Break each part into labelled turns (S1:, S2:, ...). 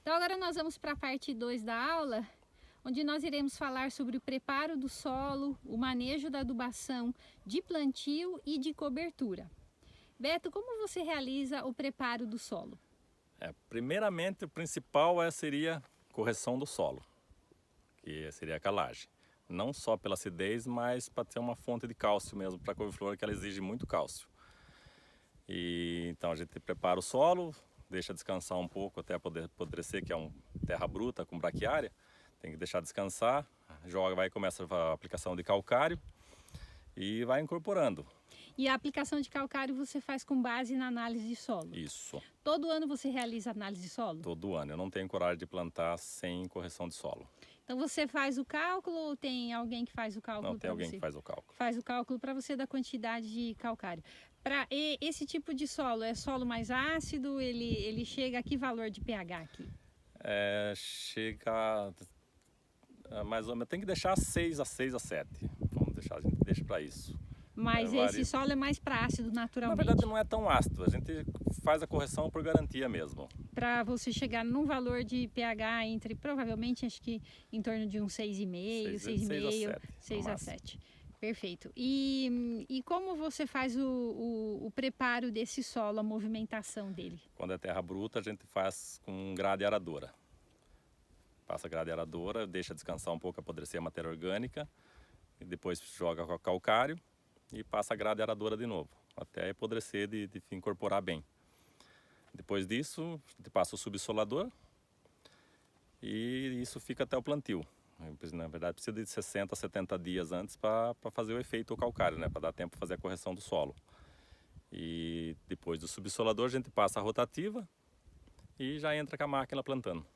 S1: Então agora nós vamos para a parte 2 da aula, onde nós iremos falar sobre o preparo do solo, o manejo da adubação de plantio e de cobertura. Beto, como você realiza o preparo do solo?
S2: Primeiramente, o principal seria correção do solo, que seria a calagem. Não só pela acidez, mas para ter uma fonte de cálcio mesmo para a couve-flor, que ela exige muito cálcio. Então a gente prepara o solo, deixa descansar um pouco até poder apodrecer, que é uma terra bruta com braquiária. Tem que deixar descansar, começa a aplicação de calcário e vai incorporando.
S1: E a aplicação de calcário você faz com base na análise de solo?
S2: Isso.
S1: Todo ano você realiza análise de solo?
S2: Todo ano. Eu não tenho coragem de plantar sem correção de solo.
S1: Então você faz o cálculo ou tem alguém que faz o cálculo?
S2: Não, tem alguém que faz o cálculo.
S1: Faz o cálculo para você da quantidade de calcário. Para esse tipo de solo, é solo mais ácido? Ele chega a que valor de pH aqui?
S2: Chega a mais ou menos, tem que deixar 6 a 7. Vamos deixar, a gente deixa para isso.
S1: Mas esse solo é mais para ácido naturalmente?
S2: Na verdade não é tão ácido, a gente faz a correção por garantia mesmo.
S1: Para você chegar num valor de pH entre, provavelmente, acho que em torno de um 6,5, 6 a 7. Perfeito. E como você faz o preparo desse solo, a movimentação dele?
S2: Quando é terra bruta, a gente faz com gradeadora. Passa a gradeadora, deixa descansar um pouco, apodrecer a matéria orgânica, e depois joga com calcário e passa a gradeadora de novo, até apodrecer de incorporar bem. Depois disso, a gente passa o subsolador e isso fica até o plantio. Na verdade, precisa de 60 a 70 dias antes para fazer o efeito calcário, né? Para dar tempo de fazer a correção do solo. E depois do subsolador, a gente passa a rotativa e já entra com a máquina plantando.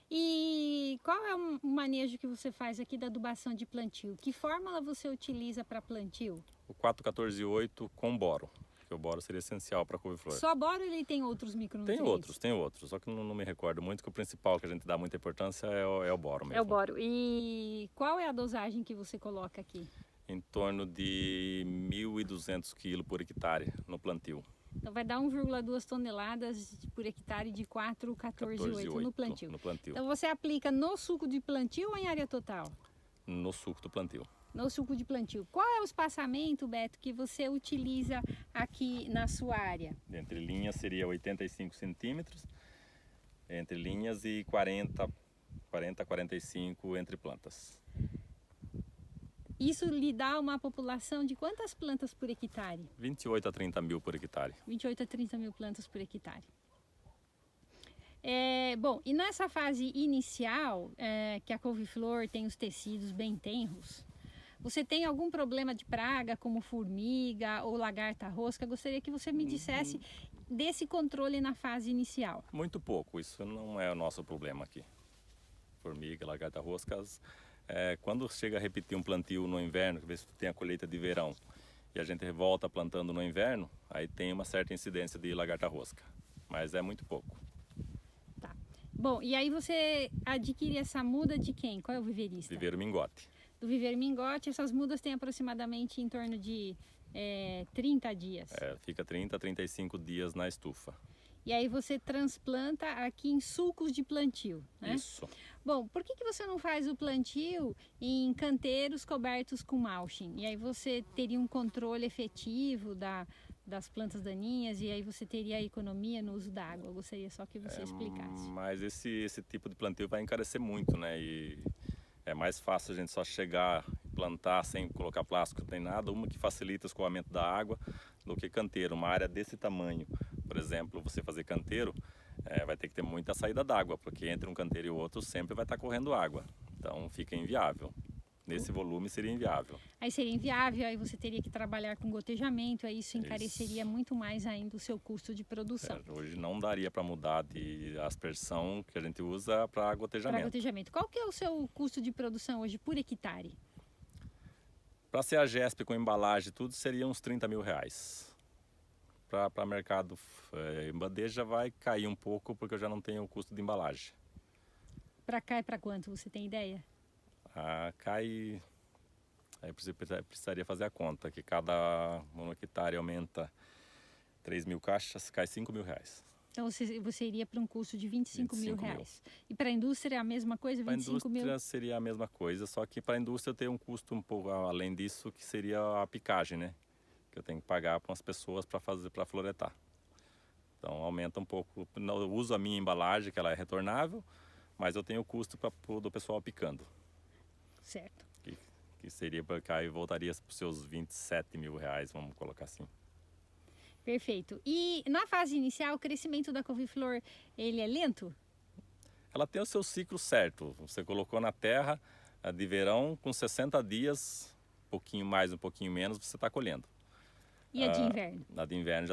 S1: E qual é o manejo que você faz aqui da adubação de plantio? Que fórmula você utiliza para plantio?
S2: O 4,14,8 com boro. Porque o boro seria essencial para a couve-flor.
S1: Só boro ou ele tem outros micronutrientes?
S2: Tem outros. Só que não me recordo muito, que o principal que a gente dá muita importância é o boro mesmo.
S1: É o boro. E qual é a dosagem que você coloca aqui?
S2: Em torno de 1.200 kg por hectare no plantio.
S1: Então vai dar 1,2 toneladas por hectare de 4,14,8 no plantio. Então você aplica no suco de plantio ou em área total?
S2: No suco do plantio.
S1: No suco de plantio. Qual é o espaçamento, Beto, que você utiliza aqui na sua área?
S2: Entre linhas seria 85 centímetros, entre linhas, e 40, 45 entre plantas.
S1: Isso lhe dá uma população de quantas plantas por hectare?
S2: 28 a 30 mil por hectare.
S1: 28 a 30 mil plantas por hectare. Bom, e nessa fase inicial, que a couve-flor tem os tecidos bem tenros, você tem algum problema de praga, como formiga ou lagarta-rosca? Gostaria que você me dissesse desse controle na fase inicial.
S2: Muito pouco, isso não é o nosso problema aqui. Formiga, lagarta-roscas, quando chega a repetir um plantio no inverno, que tem a colheita de verão, e a gente volta plantando no inverno, aí tem uma certa incidência de lagarta-rosca, mas é muito pouco.
S1: Tá. Bom, e aí você adquire essa muda de quem? Qual é o viverista?
S2: Viveiro Mingote.
S1: Do Viveiro Mingote, essas mudas têm aproximadamente em torno de 30 dias.
S2: Fica 30 a 35 dias na estufa.
S1: E aí você transplanta aqui em sulcos de plantio, né?
S2: Isso.
S1: Bom, por que você não faz o plantio em canteiros cobertos com mulching? E aí você teria um controle efetivo das plantas daninhas e aí você teria a economia no uso da água. Eu gostaria só que você explicasse.
S2: Mas esse tipo de plantio vai encarecer muito, né? E é mais fácil a gente só chegar e plantar sem colocar plástico, não tem nada, uma que facilita o escoamento da água, do que canteiro. Uma área desse tamanho, por exemplo, você fazer canteiro, vai ter que ter muita saída d'água, porque entre um canteiro e o outro sempre vai estar correndo água. Então fica inviável. Nesse volume seria inviável.
S1: Aí seria inviável, aí você teria que trabalhar com gotejamento, aí isso encareceria muito mais ainda o seu custo de produção.
S2: Hoje não daria para mudar de aspersão que a gente usa para gotejamento.
S1: Para gotejamento. Qual que é o seu custo de produção hoje por hectare?
S2: Para ser a GESP com embalagem e tudo, seria uns 30 mil reais. Para mercado em bandeja vai cair um pouco, porque eu já não tenho o custo de embalagem.
S1: Para cá e para quanto, você tem ideia?
S2: Cai... Aí precisaria fazer a conta, que cada hectare aumenta 3 mil caixas, cai 5 mil reais.
S1: Então você iria para um custo de 25 mil
S2: 25 mil.
S1: reais. E para a indústria é a mesma coisa,
S2: Para a
S1: 25 mil?
S2: indústria seria a mesma coisa, só que para a indústria eu tenho um custo um pouco além disso, que seria a picagem, né? Que eu tenho que pagar para as pessoas para floretar. Então aumenta um pouco. Eu uso a minha embalagem, que ela é retornável, mas eu tenho o custo do pessoal picando.
S1: Certo.
S2: Que seria para cá e voltaria para os seus 27 mil reais, vamos colocar assim.
S1: Perfeito. E na fase inicial, o crescimento da couve-flor, ele é lento?
S2: Ela tem o seu ciclo certo. Você colocou na terra, a de verão, com 60 dias, um pouquinho mais, um pouquinho menos, você está colhendo.
S1: E a de inverno?
S2: A de inverno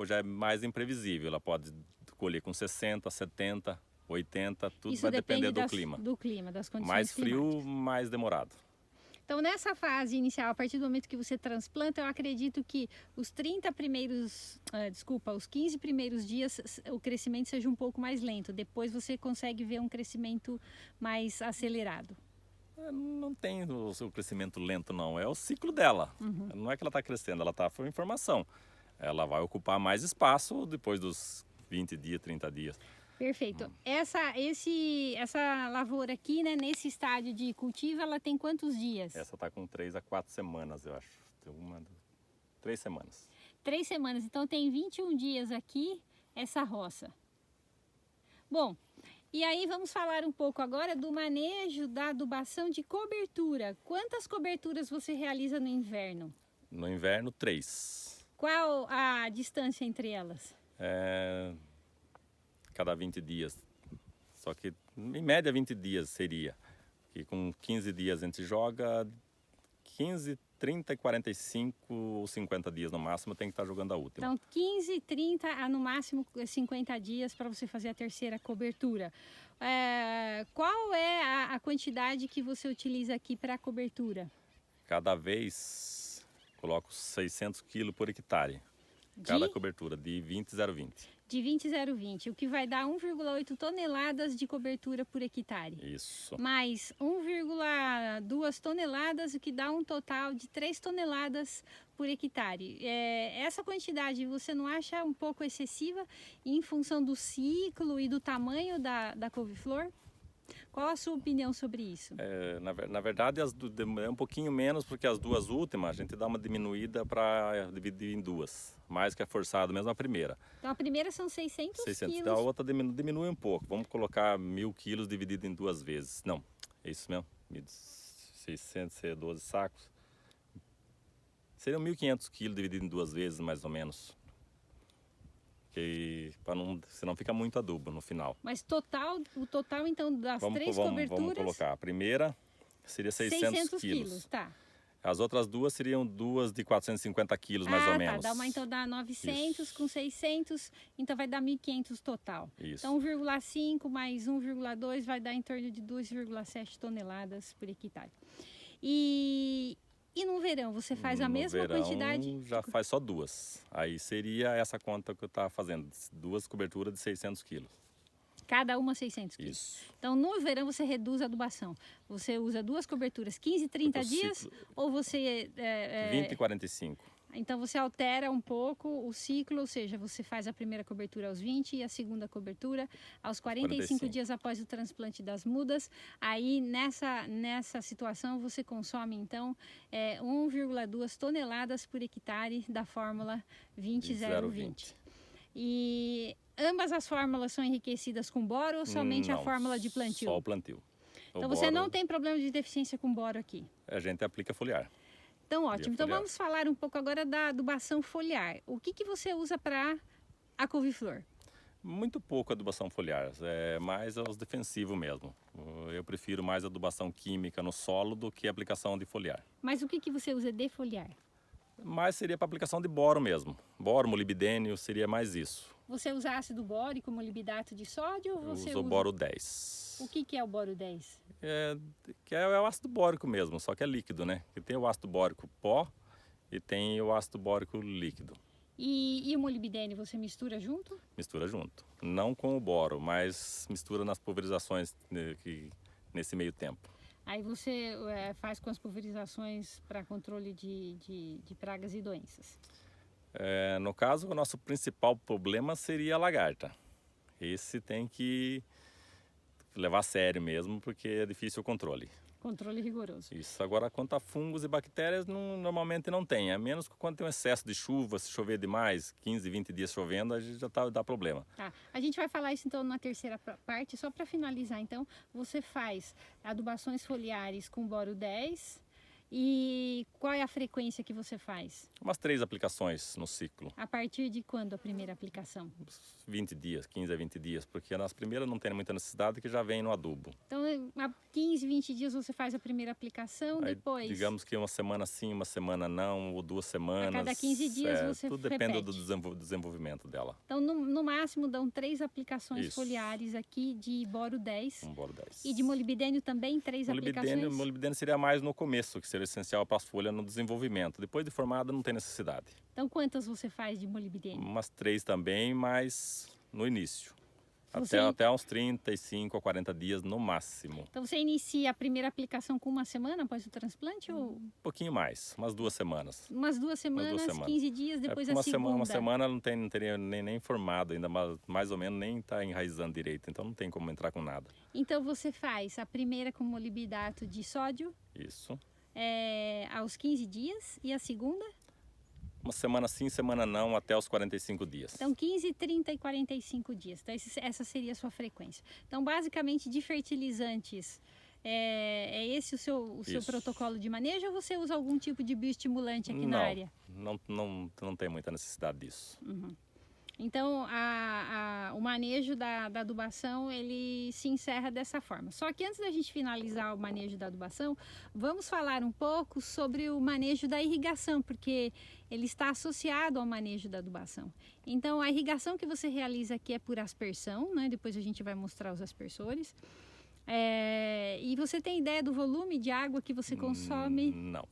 S2: já é mais imprevisível. Ela pode colher com 60, 70, 80, tudo
S1: Isso
S2: vai depender
S1: depende
S2: do
S1: clima, das condições
S2: mais frio,
S1: climáticas.
S2: mais demorado.
S1: Então, nessa fase inicial, a partir do momento que você transplanta, eu acredito que os 15 primeiros dias, o crescimento seja um pouco mais lento. Depois você consegue ver um crescimento mais acelerado.
S2: Não tem o seu crescimento lento, não. É o ciclo dela. Não é que ela está crescendo, ela está por informação. Ela vai ocupar mais espaço depois dos 20 dias, 30 dias.
S1: Perfeito. Essa lavoura aqui, né, nesse estádio de cultivo, ela tem quantos dias?
S2: Essa está com 3 a 4 semanas, eu acho. Tem 3 semanas.
S1: 3 semanas. Então tem 21 dias aqui essa roça. Bom, e aí vamos falar um pouco agora do manejo da adubação de cobertura. Quantas coberturas você realiza no inverno?
S2: No inverno, 3.
S1: Qual a distância entre elas?
S2: Cada 20 dias. Só que em média 20 dias seria. E com 15 dias a gente joga 15, 30, 45 ou 50 dias no máximo tem que estar jogando a última.
S1: Então 15, 30, no máximo 50 dias para você fazer a terceira cobertura. Qual é a quantidade que você utiliza aqui para a cobertura?
S2: Cada vez coloco 600 kg por hectare. Cada cobertura de 20,020.
S1: De 20,020, o que vai dar 1,8 toneladas de cobertura por hectare.
S2: Isso.
S1: Mais 1,2 toneladas, o que dá um total de 3 toneladas por hectare. Essa quantidade você não acha um pouco excessiva em função do ciclo e do tamanho da couve-flor? Qual a sua opinião sobre isso?
S2: Na verdade, é um pouquinho menos, porque as duas últimas a gente dá uma diminuída para dividir em duas. Mais que é forçado mesmo a primeira.
S1: Então a primeira são 600 quilos.
S2: Então a outra diminui um pouco. Vamos colocar 1.000 quilos dividido em 2 vezes. Não, é isso mesmo. 600, 12 sacos. Seriam 1.500 quilos dividido em 2 vezes, mais ou menos. Senão fica muito adubo no final.
S1: Mas o total então das três coberturas...
S2: Vamos colocar. A primeira seria 600 quilos.
S1: Tá.
S2: As outras duas seriam duas de 450 quilos, mais ou menos.
S1: Então dá 900 isso. Com 600, então vai dar 1.500 total.
S2: Isso.
S1: Então 1,5 mais 1,2 vai dar em torno de 2,7 toneladas por hectare. E no verão, você faz a mesma quantidade?
S2: Já faz só duas. Aí seria essa conta que eu estava fazendo, 2 coberturas de 600 quilos.
S1: Cada uma 600 quilos.
S2: Isso.
S1: Então, no verão, você reduz a adubação. Você usa 2 coberturas, 15 e 30 dias, ou você...
S2: 20 e 45.
S1: Então, você altera um pouco o ciclo, ou seja, você faz a primeira cobertura aos 20 e a segunda cobertura aos 45 dias após o transplante das mudas. Aí, nessa situação, você consome, então, 1,2 toneladas por hectare da fórmula 20-0-20. E ambas as fórmulas são enriquecidas com boro ou somente a fórmula de plantio?
S2: Só o plantio.
S1: Então, você não tem problema de deficiência com boro aqui?
S2: A gente aplica foliar.
S1: Então, ótimo. Então, vamos falar um pouco agora da adubação foliar. O que você usa para a couve-flor?
S2: Muito pouco adubação foliar, é mais os defensivos mesmo. Eu prefiro mais adubação química no solo do que aplicação de foliar.
S1: Mas o que você usa de foliar?
S2: Mais seria para aplicação de boro mesmo. Boro, molibdênio, seria mais isso.
S1: Você usa ácido bórico, molibdato de sódio? Ou você
S2: usa o boro 10.
S1: O que é o boro 10?
S2: É o ácido bórico mesmo, só que é líquido, né? Porque tem o ácido bórico pó e tem o ácido bórico líquido.
S1: E o molibdênio você mistura junto?
S2: Mistura junto. Não com o boro, mas mistura nas pulverizações nesse meio tempo.
S1: Aí você faz com as pulverizações para controle de pragas e doenças.
S2: No caso, o nosso principal problema seria a lagarta. Esse tem que levar a sério mesmo, porque é difícil o controle.
S1: Controle rigoroso.
S2: Isso. Agora, quanto a fungos e bactérias, normalmente não tem. A menos que quando tem um excesso de chuva, se chover demais, 15, 20 dias chovendo, a gente já dá problema.
S1: Tá. A gente vai falar isso então na terceira parte, só para finalizar. Então, você faz adubações foliares com boro 10 e qual é a frequência que você faz?
S2: Umas 3 aplicações no ciclo.
S1: A partir de quando a primeira aplicação?
S2: 20 dias, 15 a 20 dias, porque nas primeiras não tem muita necessidade, que já vem no adubo.
S1: Então, a 15, 20 dias você faz a primeira aplicação,
S2: Aí,
S1: depois...
S2: digamos que uma semana sim, uma semana não, ou 2 semanas.
S1: A cada 15 dias você
S2: tudo
S1: repete.
S2: depende do desenvolvimento dela.
S1: Então, no máximo, dão 3 aplicações
S2: Isso.
S1: foliares aqui de boro 10.
S2: Um boro 10.
S1: E de molibdênio também 3 aplicações?
S2: Molibdênio seria mais no começo, que seria essencial para as folhas no desenvolvimento. Depois de formada não tem necessidade.
S1: Então, quantas você faz de molibdênio?
S2: Umas 3 também, mas no início.
S1: Você-
S2: Até uns 35 a 40 dias no máximo.
S1: Então, você inicia a primeira aplicação com uma semana após o transplante ou
S2: Um pouquinho mais, umas 2 semanas.
S1: umas 2 semanas,
S2: semanas.
S1: 15 dias depois
S2: É,
S1: a segunda?
S2: uma semana não teria nem formado ainda, mas mais ou menos nem está enraizando direito, então não tem como entrar com nada.
S1: Então, você faz a primeira com molibdato de sódio
S2: Isso.
S1: aos 15 dias e a segunda?
S2: Uma semana sim, semana não, até os 45 dias.
S1: Então, 15, 30 e 45 dias. Então, essa seria a sua frequência. Então, basicamente, de fertilizantes, é esse o seu
S2: Isso.
S1: protocolo de manejo ou você usa algum tipo de bioestimulante aqui na área?
S2: Não tem muita necessidade disso.
S1: Então, o manejo da adubação, ele se encerra dessa forma. Só que antes da gente finalizar o manejo da adubação, vamos falar um pouco sobre o manejo da irrigação, porque ele está associado ao manejo da adubação. Então, a irrigação que você realiza aqui é por aspersão, né? Depois a gente vai mostrar os aspersores. E você tem ideia do volume de água que você consome?
S2: Não.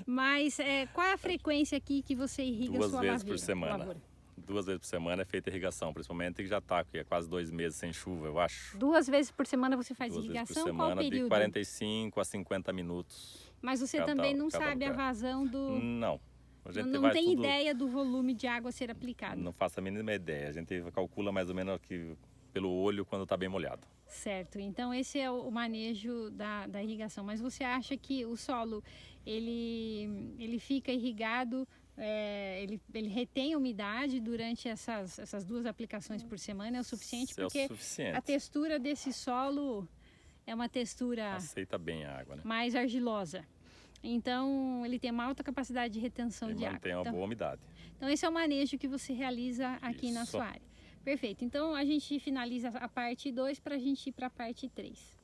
S1: Mas qual é a frequência aqui que você irriga
S2: 2
S1: sua
S2: vezes por
S1: lavoura?
S2: semana. 2 vezes por semana é feita irrigação, principalmente que já está aqui há quase 2 meses sem chuva, eu acho.
S1: 2 vezes por semana você faz
S2: 2 vezes
S1: irrigação?
S2: por
S1: Qual
S2: semana, de
S1: período?
S2: 45 a 50 minutos.
S1: Mas você
S2: cada-
S1: também não
S2: cada
S1: sabe a
S2: lugar.
S1: vazão do...
S2: Não. A gente
S1: Não
S2: vai
S1: tem
S2: tudo,
S1: ideia do volume de água a ser aplicado.
S2: Não faço a mínima ideia. A gente calcula mais ou menos aqui pelo olho quando está bem molhado.
S1: Certo, então esse é o manejo da irrigação. Mas você acha que o solo, ele fica irrigado, ele retém a umidade durante essas 2 aplicações por semana? É o suficiente?
S2: Isso é o
S1: Porque
S2: suficiente.
S1: a textura desse solo é uma textura
S2: Aceita bem a água, né?
S1: mais argilosa. Então, ele tem uma alta capacidade de retenção
S2: E
S1: de água.
S2: mantém uma boa umidade.
S1: Então, esse é o manejo que você realiza aqui na
S2: Isso.
S1: sua área. Perfeito. Então, a gente finaliza a parte 2 para a gente ir para a parte 3.